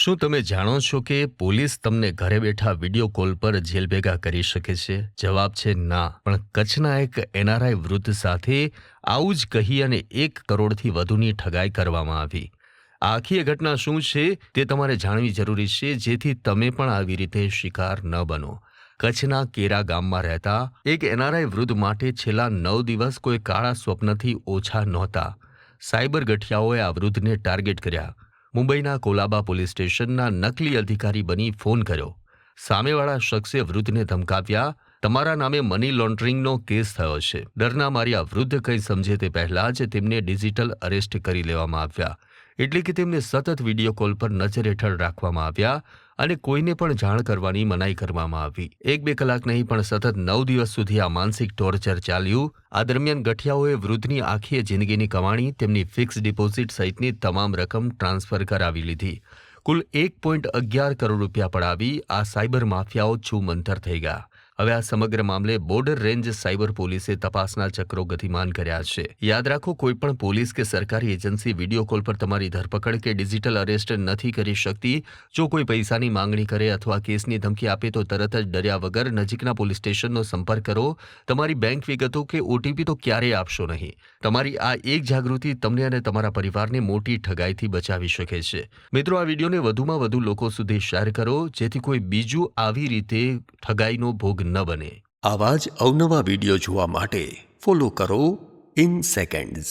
શું તમે જાણો છો કે પોલીસ તમને ઘરે બેઠા વિડીયો કોલ પર જેલ ભેગા કરી શકે છે? જવાબ છે ના. પણ કચ્છના એક એનઆરઆઈ વૃદ્ધ સાથે આવું જ કહી અને 1 કરોડથી વધુની ઠગાઈ કરવામાં આવી. આ આખી એ ઘટના શું છે તે તમારે જાણવી જરૂરી છે, જેથી તમે પણ આવી રીતે શિકાર ન બનો. કચ્છના કેરા ગામમાં રહેતા એક એનઆરઆઈ વૃદ્ધ માટે છેલ્લા 9 દિવસ કોઈ કાળા સ્વપ્નથી ઓછા નહોતા. સાયબર ગઠિયાઓએ આ વૃદ્ધને ટાર્ગેટ કર્યા. મુંબઈના કોલાબા પોલીસ સ્ટેશનના નકલી અધિકારી બની ફોન કર્યો. સામેવાળા શખ્સે વૃદ્ધને ધમકાવ્યા, તમારા નામે મની લોન્ડરિંગનો કેસ થયો છે. ડરના મારી આ વૃદ્ધ કંઈ સમજે તે પહેલા જ તેમને ડિજિટલ અરેસ્ટ કરી લેવામાં આવ્યા. એટલે કે તેમને સતત વિડીયો કોલ પર નજર હેઠળ રાખવામાં આવ્યા અને કોઈને પણ જાણ કરવાની મનાઈ કરવામાં આવી. 1-2 કલાક નહીં પણ સતત 9 દિવસ સુધી આ માનસિક ટોર્ચર ચાલ્યું. આ દરમિયાન ગઠિયાઓએ વૃદ્ધની આખી જિંદગીની કમાણી, તેમની ફિક્સ ડિપોઝિટ સહિતની તમામ રકમ ટ્રાન્સફર કરાવી લીધી. કુલ 1.11 કરોડ રૂપિયા પડાવી આ સાયબર માફિયાઓ છૂમંતર થઈ ગયા. હવે આ સમગ્ર મામલે બોર્ડર રેન્જ સાયબર પોલીસે તપાસના ચક્રો ગતિમાન કર્યા છે. યાદ રાખો, કોઈ પણ પોલીસ કે સરકારી એજન્સી વિડીયો કોલ પર તમારી ધરપકડ કે ડિજિટલ અરેસ્ટ નથી કરી શકતી. જો કોઈ પૈસાની માંગણી કરે અથવા કેસની ધમકી આપે તો તરત જ ડર્યા વગર નજીકના પોલીસ સ્ટેશનનો સંપર્ક કરો. તમારી બેંક વિગતો કે ઓટીપી તો ક્યારેય આપશો નહીં. તમારી આ એક જાગૃતિ તમને અને તમારા પરિવારને મોટી ઠગાઈથી બચાવી શકે છે. મિત્રો, આ વિડીયોને વધુમાં વધુ લોકો સુધી શેર કરો, જેથી કોઈ બીજું આવી રીતે ઠગાઈનો ભોગ ન બને. આવા જ અવનવા વિડીયો જોવા માટે ફોલો કરો ઇન સેકન્ડ્સ.